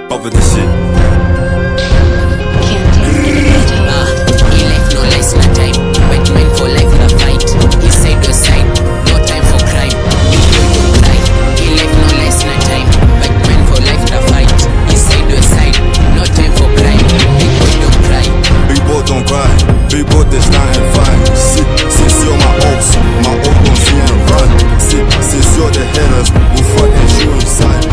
Over the shit. He left no lies in a time, but meant for life in a fight. He said to side, no time for crime. Big boy don't cry. He left no lies in a time, but meant for life in a fight. He said to side, no time for crime. Big boy don't cry. Big boy don't cry. Big boy they stand and fight. Since you're my ops don't see and run. Since you're the haters, we fucking shoot inside.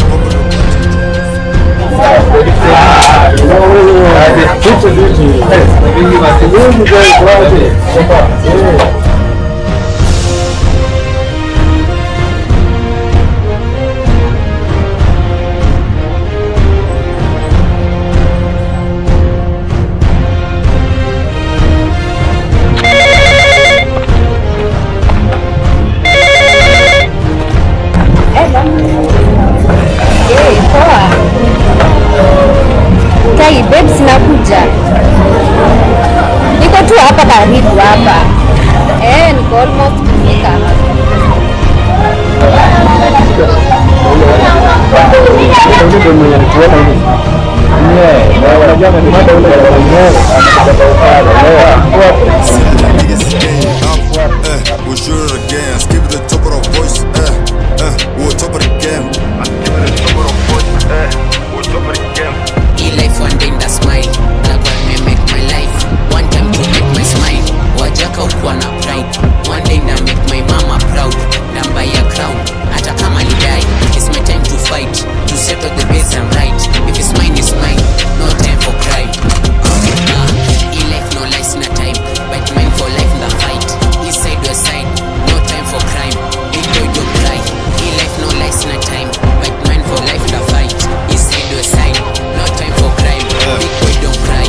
Kai babes nakuja. Niko tu hapa karibu hapa. Niko almost kufika. We'll shoot it again. Skip the top of the voice. We'll top of the game. Skip the top of the voice. We'll top of the game. He life one day that smile. That one may make my life. One time to make my smile. Wajaka ukuwa na pride. One day na make my mama proud. Namba ya crown. Hata kama ni die. It's my time to fight. To settle the base and right. If it's mine, it's mine. No time for crime. He life no lies in a time. But mine for life in the fight. He side to side. No time for crime. Big boy don't cry. He life no lies in a time. But mine for life in the fight. He side to side. No time for crime. Big boy don't cry.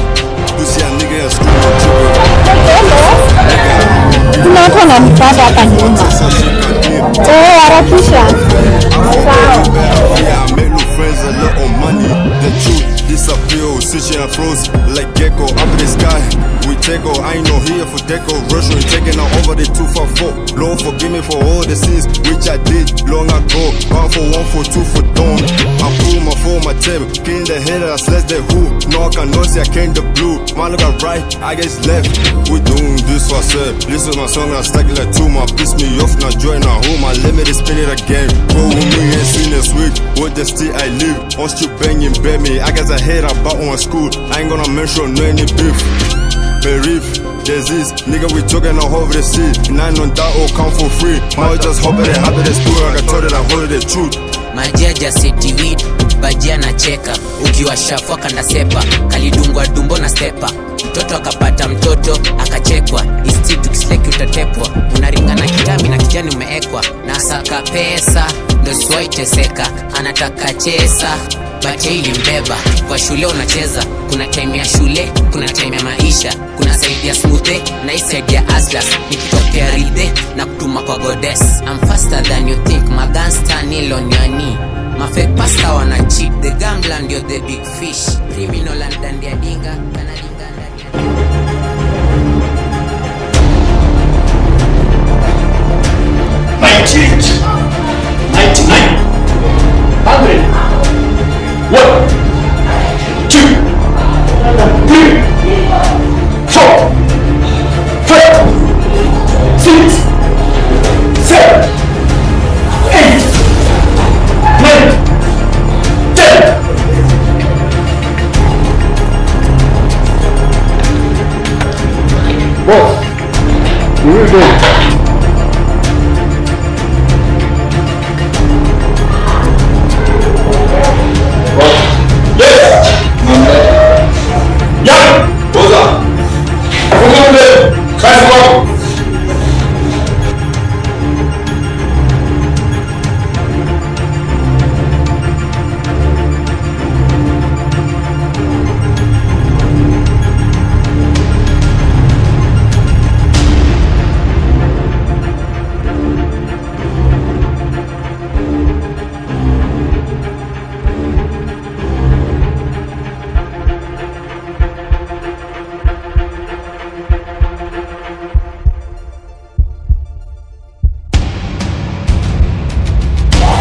You see a nigga in school. Kuna watu wananipata hapa nyuma. Harakisha. I made new friends, a lot of money. The truth disappear, switching and froze like gecko up in the sky. We take all, I ain't no here for deco. Russian taking out over the 254. Lord forgive me for all the sins which I did long ago. Bound for 1 for 2 for dawn. I pull my phone, my table, killing the header, I slash the who. No, I can not see I came the blue. Man look at right, I guess left. We doing this for self. Listen to my song, I stack it like 2. My piss me off, now join at home. My limit is spin it again. Go with me and seen this week. What the state I live. On street banging, bet me. I guess I head about on school. I ain't gonna mention no any beef. Bereaf, disease, nigga we talking all over the sea. And I know that all come for free. Now just hope it happen this school. I got told it I hold the truth. Majaja city weed, bajia na cheka. Ukiwa shafwa kanda sepa, kalidungwa dumbo na stepa. Mtoto akapata mtoto, akachekwa. Isti tukisleki utatepwa. Unaringa na kitami na kijani umeekwa. Nasaka pesa, ndo suwaiteseka. Anataka chesa, bache ili mbeba. Kwa shule unacheza, kuna time ya shule, kuna time ya maisha. Kuna side ya smoothie, na hii side ya aslas. Nikitokea ride, na kutuma kwa goddess. I'm faster than you think, my gangster nail on your knee. My fake pasta wanna cheat, the gangland you're the big fish. Criminal and dandia dinga, kanadinga dandia. My change. 99. 100. 1, 2, 3, 4, 5, 6, 7, 8, 9, 10. Boss, you will do.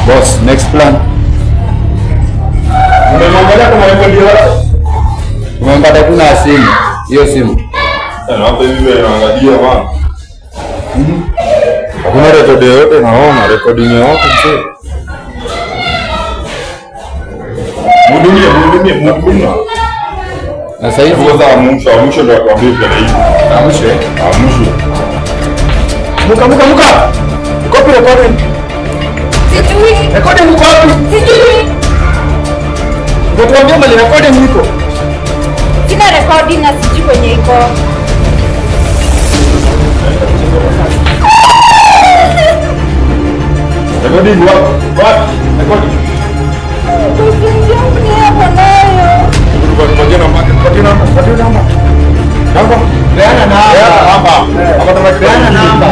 Boss, next plan. Umemwangalia kuna rekodi yote? Umempata tu na simu. Hiyo simu. Na hapo hivi anaangalia bwana. Hakuna rekodi yote naona, rekodi yote mzee. Mhudumie. Na sasa hivi Kwanza amsho ndio atuambie pale hivi. Amsho. Muka. Copy recording. Sijui. Recording uko wapi? Sijui. Ndio tuambie mali recording iko. Sina recording na sijui kwenye iko. Recording wapi? Recording. Usinijamni hapo nayo. Patia namba. Namba. peana namba. Hapa tumepeana namba.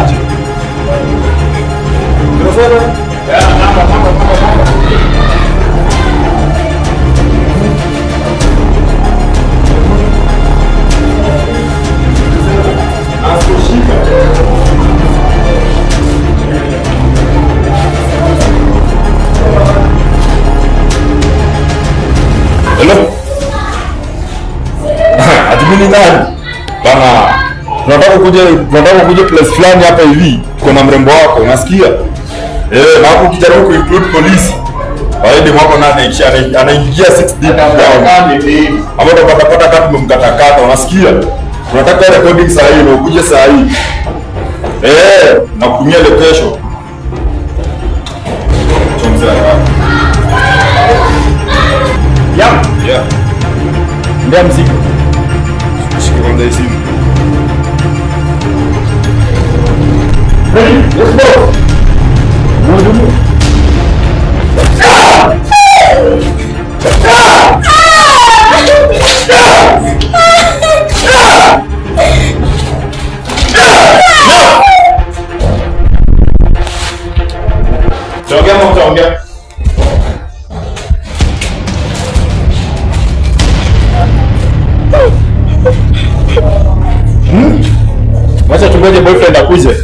Hello. Admini nani? Bana. Tunataka kuja place fulani hapa hivi. Tuko na mrembo wako, unasikia? Na hapo ukijaribu kuinclude polisi. Waende mwako nani anaingia 6 deep down. Hapo utapata kama tumemkatakata, unasikia? Tunataka recording saa hii na ukuje saa hii. Na kutumia location. Yeah. Ndio mzigo. Shikilia hizi. Ready? Let's go. Mhudumu. Utaongea. Wacha tungoje boyfriend akuje.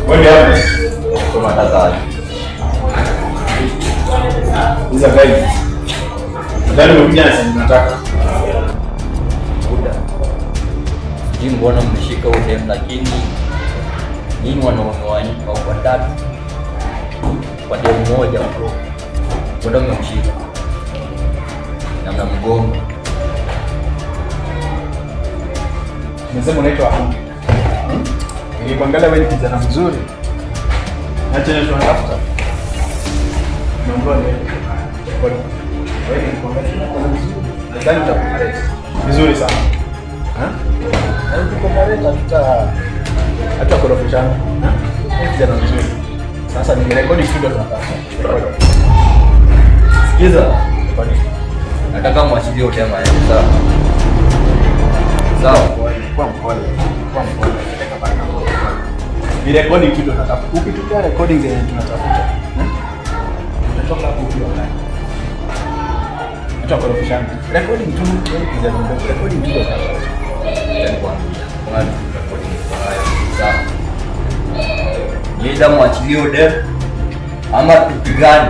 Wewe Kama tazama. hizo gari. Gari umekuja na sisi tunataka. Sijui mbona mmeshika udem, lakini nini wanaume au watatu kwa demu moja bro, mbona mmemshika na mnamgonga? Nimesema unaitwa Ahmed. Nilipoangalia wewe ni kijana mzuri. Acha ni tunatafuta. Mambo ni wewe ni kuangalia kwa mzuri. Nadhani utakubaleta. Vizuri sana. Na ukikubaleta hata korofishana. Kijana mzuri. Sasa nimerekodi kidogo tunatafuta. Sikiza, nataka mwachilie udem aende, sawa? Sawa. Kwa mpole. Ni recording kidogo tunatafuta. Ukipiga recording zenye tunatafuta. Unatoka hapo ukiwa ndani. Acha korofishana. Recording tu ni kijana mdogo. Recording tu tunatafuta. Ni either mwachilie udem ama tupigane.